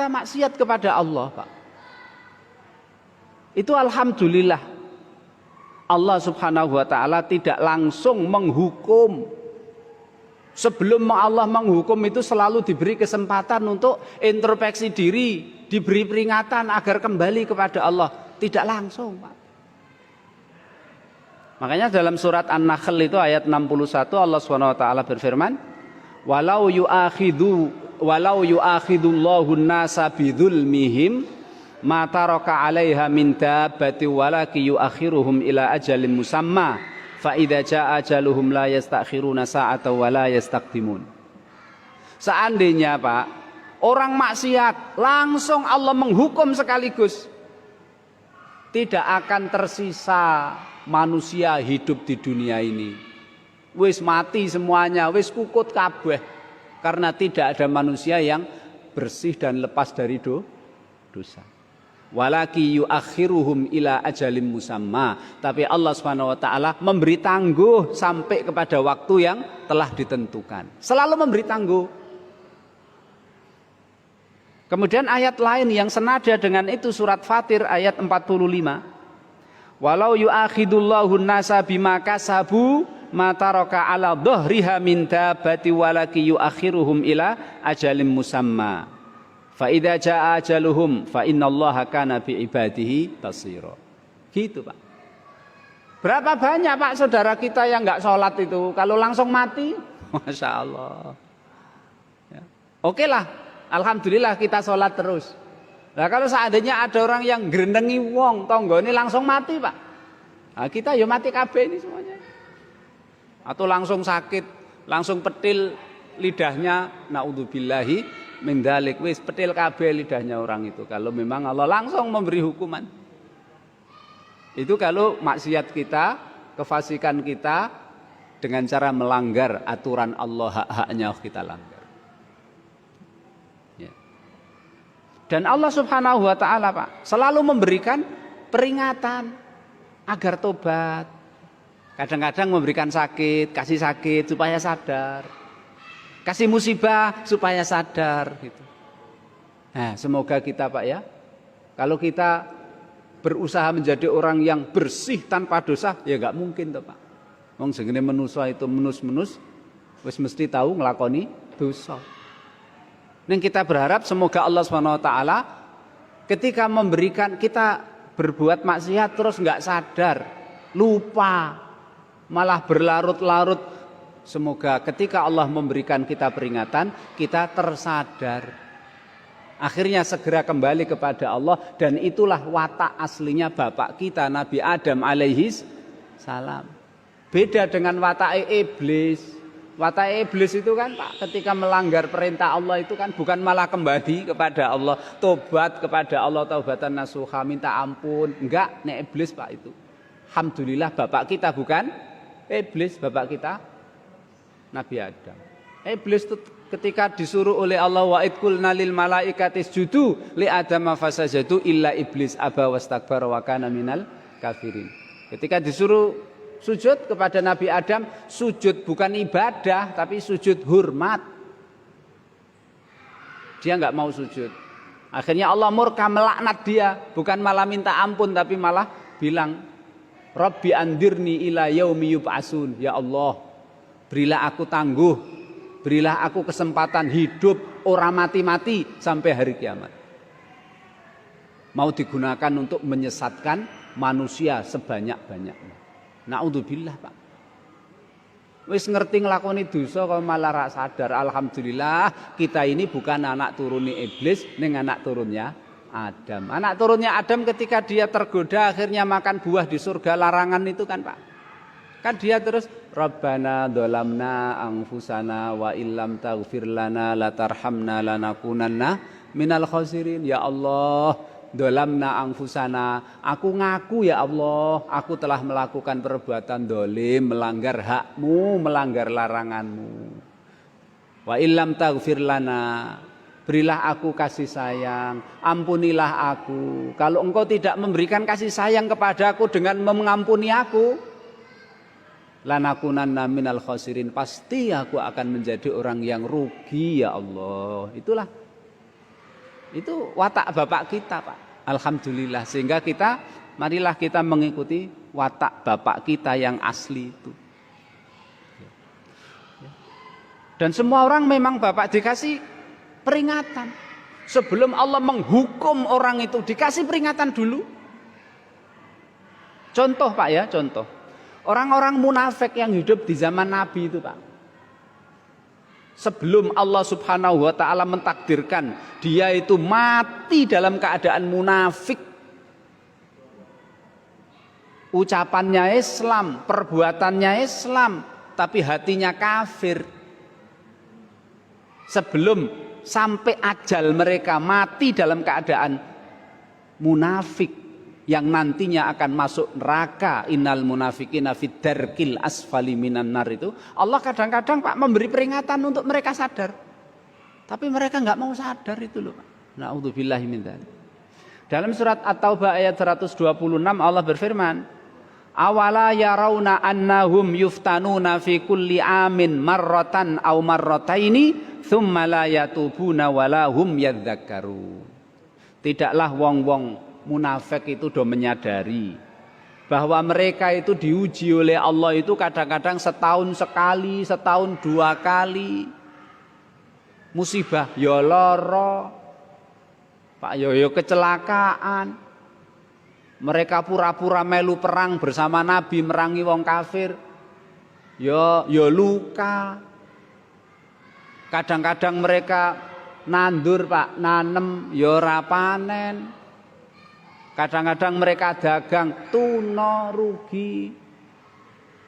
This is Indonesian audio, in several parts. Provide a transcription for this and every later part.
kita maksiat kepada Allah, Pak. Itu alhamdulillah Allah Subhanahu wa taala tidak langsung menghukum. Sebelum Allah menghukum itu selalu diberi kesempatan untuk introspeksi diri, diberi peringatan agar kembali kepada Allah. Tidak langsung, Pak. Makanya dalam surat An-Nahl itu ayat 61 Allah Subhanahu wa taala berfirman, "Walau yu'akhidullahu an-nasa bidzulmihim ma taraka 'alaiha min dabbati walaki yu'akhiruhum ila ajalin musamma." Fa idza jaa ajaluhum la yastakhiruna sa'atan wa la yastaqdimun. Seandainya, Pak, orang maksiat langsung Allah menghukum sekaligus, tidak akan tersisa manusia hidup di dunia ini. Wis mati semuanya, wis kukut kabeh, karena tidak ada manusia yang bersih dan lepas dari dosa. Walaki yuakhiruhum ila ajalim musamma. Tapi Allah Subhanahu wa taala memberi tangguh sampai kepada waktu yang telah ditentukan. Selalu memberi tangguh. Kemudian ayat lain yang senada dengan itu surat Fatir ayat 45. Walau yuakhidullahu an-nasa bima kasabu ma taraka ala dhahriha min dabbati walaki yuakhiruhum ila ajalim musamma. Fa idza jaa ajaluhum fa innallaha kana bi ibadihi basira. Gitu, Pak. Berapa banyak, Pak, saudara kita yang enggak sholat itu kalau langsung mati? Masya Allah. Ya. Oke lah, alhamdulillah kita sholat terus. Nah, kalau seandainya ada orang yang grendengi wong tonggo ini langsung mati, Pak. Nah, kita ya mati kabeh ini semuanya. Atau langsung sakit, langsung petil lidahnya, naudzubillahi min dzalik, wis petil kabeh lidahnya orang itu kalau memang Allah langsung memberi hukuman. Itu kalau maksiat kita, kefasikan kita dengan cara melanggar aturan Allah, hak-haknya kita langgar. Ya. Dan Allah Subhanahu wa taala, Pak, selalu memberikan peringatan agar tobat. Kadang-kadang memberikan sakit, kasih sakit supaya sadar. Kasih musibah supaya sadar gitu. Nah, semoga kita, Pak, ya, kalau kita berusaha menjadi orang yang bersih tanpa dosa, ya enggak mungkin toh, Pak. Wong jenenge manusa itu menus-menus wis mesti tahu nglakoni dosa. Ning kita berharap semoga Allah Subhanahu wa taala ketika memberikan kita berbuat maksiat terus enggak sadar, lupa, malah berlarut-larut. Semoga ketika Allah memberikan kita peringatan, kita tersadar. Akhirnya segera kembali kepada Allah. Dan itulah watak aslinya bapak kita Nabi Adam alaihis salam. Beda dengan watak iblis. Watak iblis itu kan, Pak, ketika melanggar perintah Allah itu kan bukan malah kembali kepada Allah, tobat kepada Allah, taubatan nasuha, minta ampun. Enggak, nek iblis, Pak, itu. Alhamdulillah bapak kita bukan iblis, bapak kita Nabi Adam. Iblis itu ketika disuruh oleh Allah, wa idqulna lil malaikati isjudu li adama fasajadu illa iblis aba wastakbara wa kana minal kafirin. Ketika disuruh sujud kepada Nabi Adam, sujud bukan ibadah tapi sujud hormat. Dia enggak mau sujud. Akhirnya Allah murka melaknat dia, bukan malah minta ampun tapi malah bilang, Rabbi andirni ila yaumi yub'atsun. Ya Allah, berilah aku tangguh, berilah aku kesempatan hidup ora mati-mati sampai hari kiamat. Mau digunakan untuk menyesatkan manusia sebanyak-banyaknya. Naudzubillah, Pak. Wis ngerti nglakoni dosa kok malah ra sadar. Alhamdulillah kita ini bukan anak turunnya iblis, ning anak turunnya Adam. Anak turunnya Adam ketika dia tergoda akhirnya makan buah di surga larangan itu kan, Pak. Kan dia terus Rabbana dzalamna anfusana wa illam taghfir lana latarhamna lanakunanna minal khasirin. Ya Allah, dzalamna anfusana, aku ngaku ya Allah, aku telah melakukan perbuatan dolim, melanggar hakmu, melanggar laranganmu. Wa illam taghfir lana, berilah aku kasih sayang, ampunilah aku. Kalau engkau tidak memberikan kasih sayang kepadaku dengan mengampuni aku, lanakunanna minal khasirin, pasti aku akan menjadi orang yang rugi ya Allah. Itulah Itu watak bapak kita, Pak. Alhamdulillah. Sehingga marilah kita mengikuti watak bapak kita yang asli itu. Dan semua orang memang bapak dikasih peringatan. Sebelum Allah menghukum orang itu, dikasih peringatan dulu. Contoh Pak ya, contoh. Orang-orang munafik yang hidup di zaman Nabi itu Pak. Sebelum Allah Subhanahu wa ta'ala mentakdirkan dia itu mati dalam keadaan munafik. Ucapannya Islam, perbuatannya Islam, tapi hatinya kafir. Sebelum sampai ajal mereka mati dalam keadaan munafik yang nantinya akan masuk neraka, innal munafiqina fid darkil asfali minan nar, itu Allah kadang-kadang Pak memberi peringatan untuk mereka sadar, tapi mereka nggak mau sadar itu loh Pak. Na'udzubillahi min dzalik. Dalam surat At-Taubah ayat 126 Allah berfirman, awala yarawna annahum yuftanuna fi kulli amin marratan aw marrataini tsumma la yatubuna wala hum yadzakkaru. Tidaklah wong-wong munafik itu sudah menyadari bahwa mereka itu diuji oleh Allah itu kadang-kadang setahun sekali, setahun dua kali. Musibah ya lara, Pak yo kecelakaan. Mereka pura-pura melu perang bersama Nabi merangi wong kafir. Yo luka. Kadang-kadang mereka nandur Pak, nanem yo ora panen. Kadang-kadang mereka dagang tuna rugi.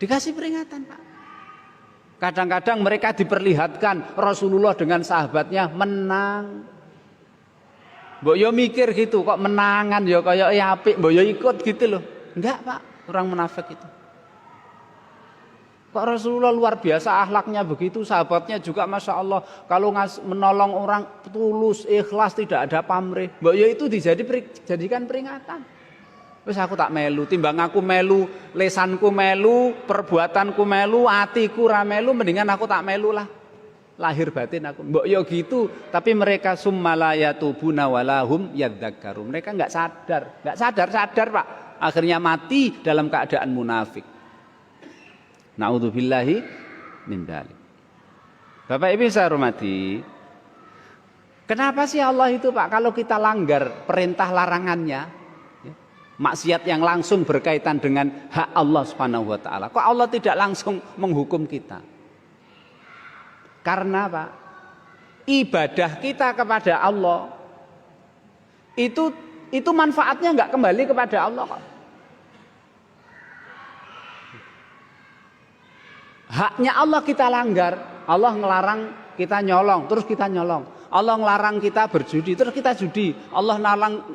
Dikasih peringatan Pak. Kadang-kadang mereka diperlihatkan Rasulullah dengan sahabatnya menang. Mbok yo mikir gitu, kok menangan yo kaya apik, mbok yo ikut gitu loh. Enggak Pak, orang munafik itu. Kok Rasulullah luar biasa akhlaknya begitu, sahabatnya juga Masya Allah. Kalau menolong orang tulus, ikhlas, tidak ada pamrih. Mbak ya itu dijadikan peringatan. Terus aku tak melu, timbang aku melu, lesanku melu, perbuatanku melu, hatiku ra melu, mendingan aku tak melu lah. Lahir batin aku. Mbak ya gitu, tapi mereka summalayatubuna walahum yadzakkaru. Mereka enggak sadar Pak. Akhirnya mati dalam keadaan munafik. Na'udzubillahi min dzalik. Bapak Ibu saya hormati, kenapa sih Allah itu Pak kalau kita langgar perintah larangannya, maksiat yang langsung berkaitan dengan hak Allah Subhanahu wa taala, kok Allah tidak langsung menghukum kita? Karena Pak, ibadah kita kepada Allah itu manfaatnya enggak kembali kepada Allah kok. Haknya Allah kita langgar. Allah ngelarang kita nyolong, terus kita nyolong. Allah ngelarang kita berjudi, terus kita judi. Allah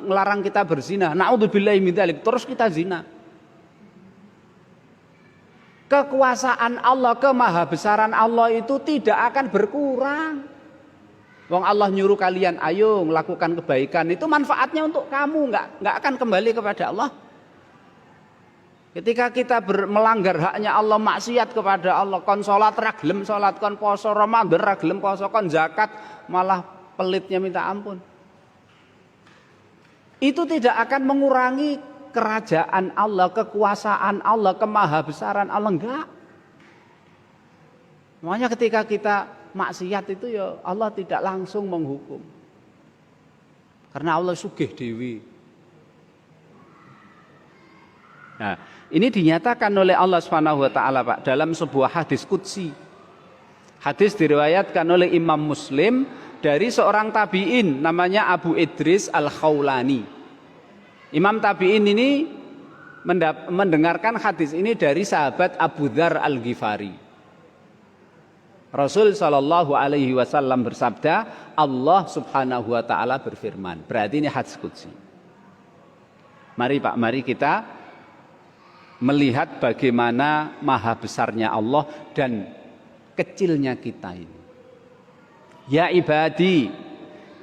ngelarang kita berzina. Na'udzubillahi min dzalik, terus kita zina. Kekuasaan Allah, kemahabesaran Allah itu tidak akan berkurang. Wong Allah nyuruh kalian ayo melakukan kebaikan, itu manfaatnya untuk kamu, enggak akan kembali kepada Allah. Ketika kita melanggar haknya Allah, maksiat kepada Allah, kon salat ra gelem salat, kon poso Ramadan ra gelem poso, kon zakat malah pelitnya minta ampun. Itu tidak akan mengurangi kerajaan Allah, kekuasaan Allah, kemahabesaran Allah, enggak. Makanya ketika kita maksiat itu ya Allah tidak langsung menghukum. Karena Allah sugih dewi. Nah, ini dinyatakan oleh Allah Subhanahu wa taala Pak dalam sebuah hadis qudsi. Hadis diriwayatkan oleh Imam Muslim dari seorang tabi'in namanya Abu Idris Al-Khawlani. Imam tabi'in ini mendengarkan hadis ini dari sahabat Abu Dzar Al-Ghifari. Rasul sallallahu alaihi wasallam bersabda, Allah Subhanahu wa taala berfirman. Berarti ini hadis qudsi. Mari Pak, mari kita melihat bagaimana maha besarnya Allah dan kecilnya kita ini. Ya ibadi,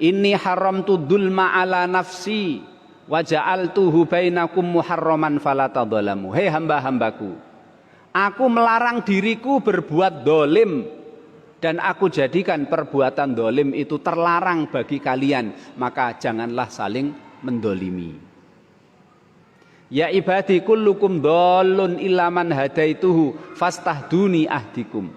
inni haramtu dzulma ala nafsi wa ja'altuhu bainakum muharraman fala tadzalamu. Hei hamba-hambaku, aku melarang diriku berbuat dolim dan aku jadikan perbuatan dolim itu terlarang bagi kalian, maka janganlah saling mendolimi. Ya ibadi kullukum dhalun illa man hadaituhu fastahduni ahdikum.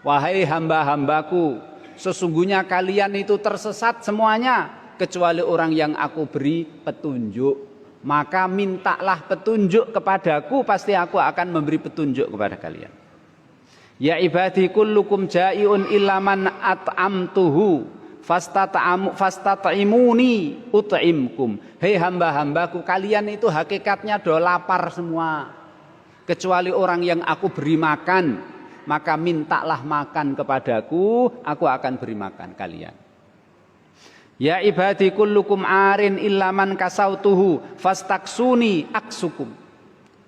Wahai hamba-hambaku, sesungguhnya kalian itu tersesat semuanya kecuali orang yang aku beri petunjuk. Maka mintalah petunjuk kepadaku, pasti aku akan memberi petunjuk kepada kalian. Ya ibadi kullukum ja'iun illa man at'amtuhu fastat'imuni ut'imkum. Hei hamba-hambaku, kalian itu hakikatnya do lapar semua kecuali orang yang aku beri makan. Maka mintalah makan kepadaku, aku akan beri makan kalian. Ya ibadi kullukum arin illa man kasautuhu fastaksuni aksukum.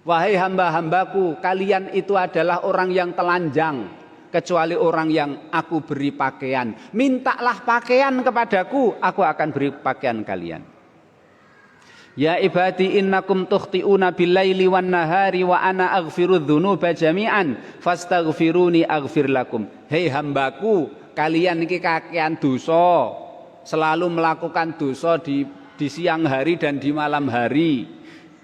Wahai hamba-hambaku, kalian itu adalah orang yang telanjang kecuali orang yang aku beri pakaian. Mintalah pakaian kepadaku, aku akan beri pakaian kalian. Ya ibadi innakum tukhti'una billaili wan nahari wa ana aghfirudz dzunuba jami'an fastaghfiruni aghfir lakum. Hei hambaku, kalian iki kakean dosa, selalu melakukan dosa di siang hari dan di malam hari,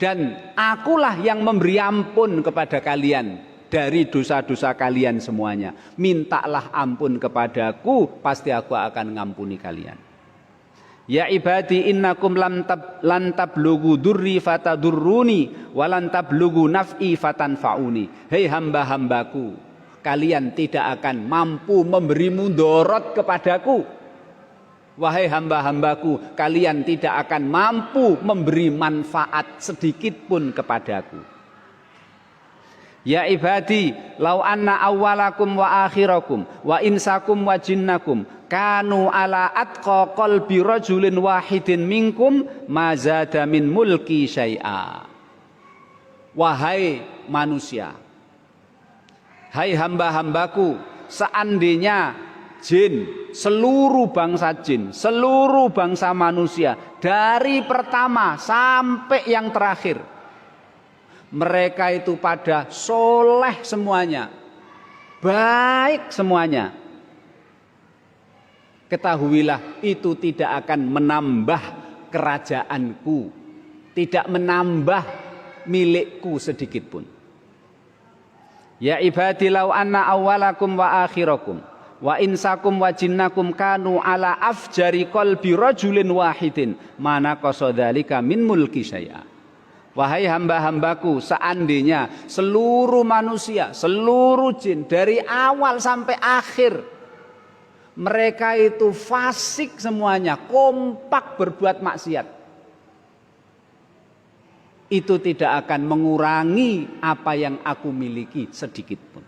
dan akulah yang memberi ampun kepada kalian dari dosa-dosa kalian semuanya. Mintalah ampun kepadaku, pasti aku akan ngampuni kalian. Ya ibadi innakum lan tablughu durri fatadurruni wa lan tablughu naf'i fatanfa'uni. Hei hamba-hambaku, kalian tidak akan mampu memberi mudarat kepadaku. Wahai hamba-hambaku, kalian tidak akan mampu memberi manfaat sedikit pun kepadaku. Ya ibadi, lau anna awwalakum wa akhirakum wa insakum wa jinnakum kanu ala atqa qalbi rajulin wahidin minkum ma zada min mulki syai'a. Wahai manusia, hai hamba-hambaku, seandainya jin, seluruh bangsa jin, seluruh bangsa manusia, dari pertama sampai yang terakhir, mereka itu pada soleh semuanya, baik semuanya, ketahuilah itu tidak akan menambah kerajaanku, tidak menambah milikku sedikit pun. Ya ibadi lau anna awwalakum wa akhirakum wa insakum wa jinnakum kanu ala afjari qalbi rajulin wahidin mana qasadzalika min mulki syai'a. Wahai hamba-hambaku, seandainya seluruh manusia, seluruh jin dari awal sampai akhir mereka itu fasik semuanya, kompak berbuat maksiat, itu tidak akan mengurangi apa yang aku miliki sedikit pun.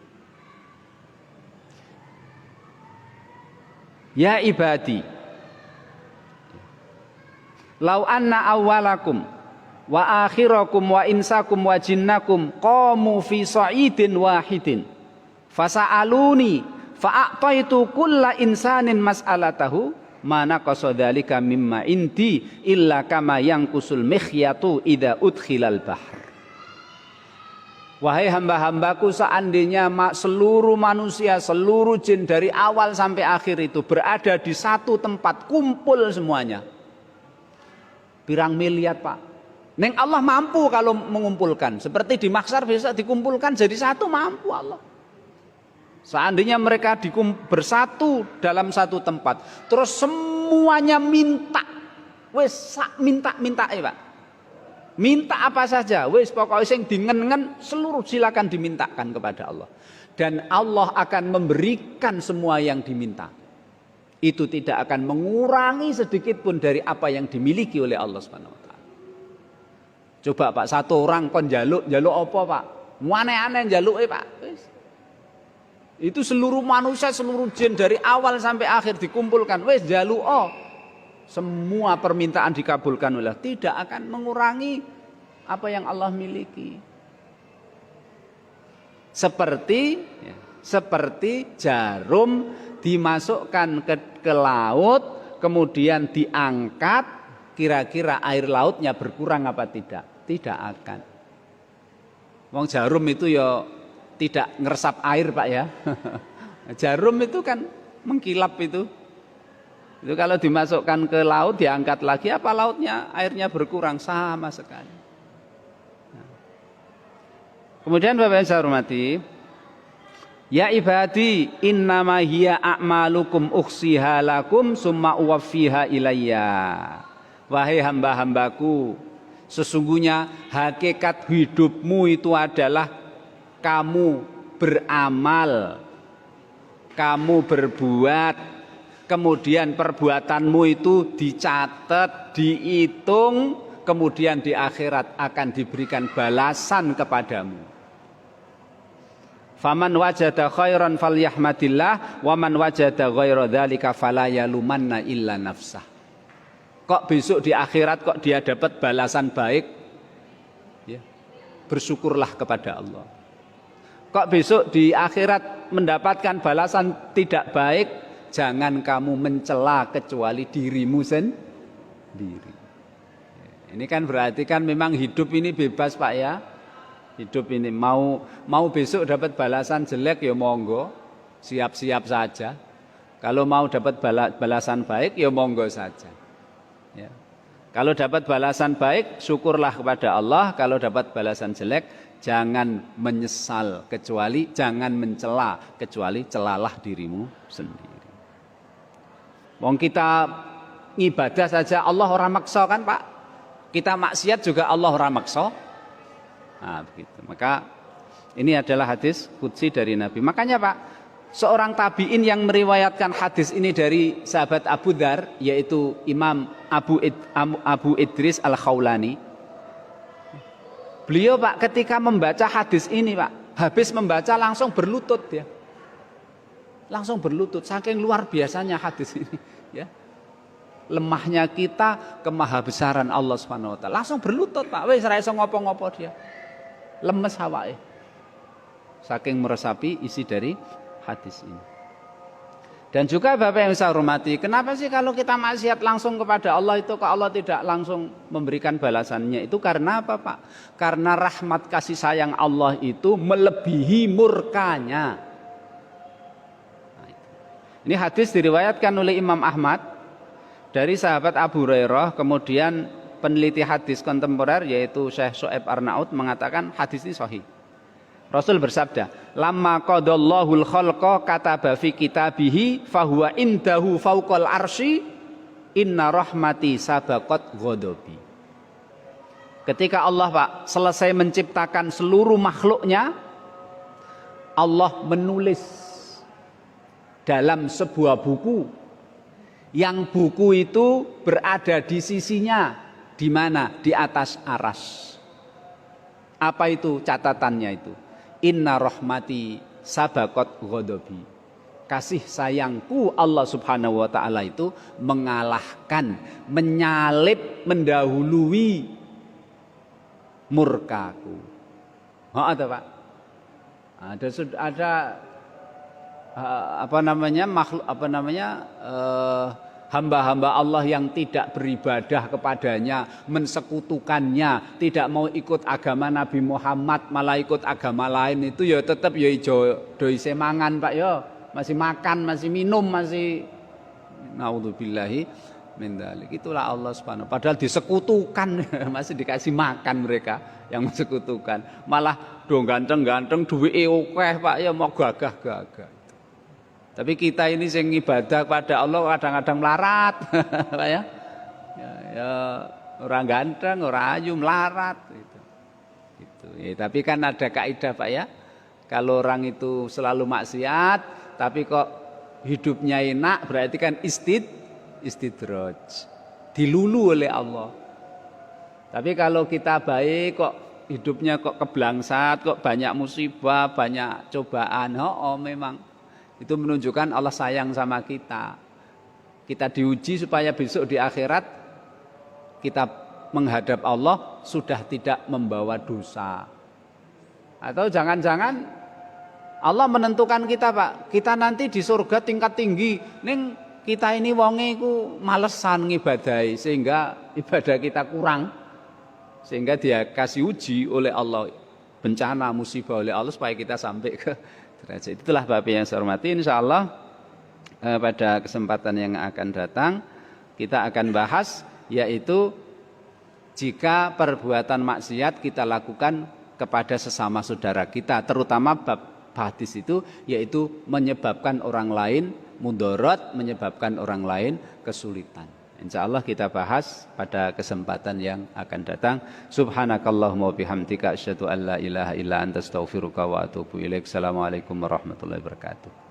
Ya ibadi, lau anna awwalakum wa akhirakum wa insakum wa jinnakum qamu fi sa'idin wahidin fasa'aluni fa'ataitu kulla insanin mas'alatahu mana qasadzalika mimma indi illa kama yanqusul mikhyatu idza udkhilal bahr. Wahai hamba-hambaku, seandainya seluruh manusia, seluruh jin dari awal sampai akhir itu berada di satu tempat, kumpul semuanya, pirang miliar pak, neng Allah mampu kalau mengumpulkan. Seperti di mahsyar bisa dikumpulkan jadi satu, mampu Allah. Seandainya mereka bersatu dalam satu tempat, terus semuanya minta, wes minta Pak. Minta apa saja, wes pokoknya sing dingen-ngen seluruh silakan dimintakan kepada Allah. Dan Allah akan memberikan semua yang diminta. Itu tidak akan mengurangi sedikit pun dari apa yang dimiliki oleh Allah Subhanahu wa taala. Coba Pak, satu orang kon jaluk apa Pak? Aneh-aneh jaluke Pak. Wes. Itu seluruh manusia, seluruh jin dari awal sampai akhir dikumpulkan, wes jaluk semua permintaan dikabulkan oleh Allah, tidak akan mengurangi apa yang Allah miliki. Seperti jarum dimasukkan ke laut, kemudian diangkat, kira-kira air lautnya berkurang apa tidak? Tidak akan. Wong jarum itu ya tidak ngeresap air Pak ya. Jarum itu kan mengkilap itu. Itu kalau dimasukkan ke laut diangkat lagi apa lautnya airnya berkurang sama sekali. Kemudian Bapak yang saya hormati, ya ibadi innama hiya a'malukum ukhsiha lakum summa uwaffiha ilayya. Wahai hamba-hambaku, sesungguhnya hakikat hidupmu itu adalah kamu beramal, kamu berbuat, kemudian perbuatanmu itu dicatat, dihitung, kemudian di akhirat akan diberikan balasan kepadamu. Faman wajada khairan falyahmadillah wa man wajada ghaira dzalika fala yalumanna illa nafsah. Kok besok di akhirat kok dia dapat balasan baik? Ya, bersyukurlah kepada Allah. Kok besok di akhirat mendapatkan balasan tidak baik? Jangan kamu mencela kecuali dirimu sendiri. Ini kan berarti kan memang hidup ini bebas Pak ya. Hidup ini mau besok dapat balasan jelek ya monggo, siap-siap saja. Kalau mau dapat balasan baik ya monggo saja. Ya. Kalau dapat balasan baik syukurlah kepada Allah, kalau dapat balasan jelek jangan menyesal kecuali jangan mencela kecuali celalah dirimu sendiri. Wong kita ibadah saja Allah ora maksa kan Pak? Kita maksiat juga Allah ora maksa. Nah, begitu. Maka ini adalah hadis qudsi dari Nabi. Makanya Pak, seorang tabi'in yang meriwayatkan hadis ini dari sahabat Abu Dzar, yaitu Imam Abu Idris Al-Khawlani. Beliau Pak ketika membaca hadis ini Pak, habis membaca langsung berlutut ya. Langsung berlutut, saking luar biasanya hadis ini ya. Lemahnya kita, kemahabesaran Allah Subhanahu wa taala. Langsung berlutut Pak, wis ora iso ngopo-ngopo dia. Lemes awake. Saking meresapi isi dari hadis ini. Dan juga Bapak yang saya hormati, kenapa sih kalau kita maksiat langsung kepada Allah itu kok Allah tidak langsung memberikan balasannya? Itu karena apa Pak? Karena rahmat kasih sayang Allah itu melebihi murkanya. Nah, ini hadis diriwayatkan oleh Imam Ahmad dari sahabat Abu Hurairah, kemudian peneliti hadis kontemporer yaitu Syekh Shu'aib Arnaud mengatakan hadis ini sahih. Rasul bersabda, "Lamma qadallahu al-khalqa kataba fi kitabihi fahuwa indahu fawqal arsy inna rahmati sabaqat ghadabi." Ketika Allah Pak selesai menciptakan seluruh makhluknya, Allah menulis dalam sebuah buku yang buku itu berada di sisinya. Di mana? Di atas aras. Apa itu catatannya itu? Inna rahmati sabaqat ghadabi. Kasih sayangku Allah Subhanahu wa taala itu mengalahkan, menyalip, mendahului murkaku. Oh, ada Pak. Ada hamba-hamba Allah yang tidak beribadah kepadanya, mensekutukannya, tidak mau ikut agama Nabi Muhammad, malah ikut agama lain, itu ya tetap ya ijo doi semangan Pak ya, masih makan, masih minum, masih naudzubillahi min dzalik. Itulah Allah Subhanahu. Padahal disekutukan masih dikasih makan mereka yang mensekutukan. Malah do ganteng-ganteng duwike akeh Pak ya mau gagah-gagah. Tapi kita ini yang ibadah pada Allah kadang-kadang melarat, Pak ya. Ya orang ganteng, orang ayu melarat gitu. Gitu. Ya, tapi kan ada kaidah Pak ya. Kalau orang itu selalu maksiat, tapi kok hidupnya enak, berarti kan istidraj. Dilulu oleh Allah. Tapi kalau kita baik kok hidupnya kok keblangsat, kok banyak musibah, banyak cobaan, memang itu menunjukkan Allah sayang sama kita. Kita diuji supaya besok di akhirat kita menghadap Allah sudah tidak membawa dosa. Atau jangan-jangan Allah menentukan kita Pak, kita nanti di surga tingkat tinggi, ning kita ini wonge iku malesan ngibadahi sehingga ibadah kita kurang. Sehingga dia kasih uji oleh Allah, bencana musibah oleh Allah supaya kita sampai ke derajat. Itulah Bapak yang saya hormati, insyaallah pada kesempatan yang akan datang kita akan bahas, yaitu jika perbuatan maksiat kita lakukan kepada sesama saudara kita, terutama bab hadis itu, yaitu menyebabkan orang lain mudorot, menyebabkan orang lain kesulitan. Insyaallah kita bahas pada kesempatan yang akan datang. Subhanakallahumma bihamdika asyhadu an la ilaha illa anta astaghfiruka wa atubu ilaik. Assalamualaikum warahmatullahi wabarakatuh.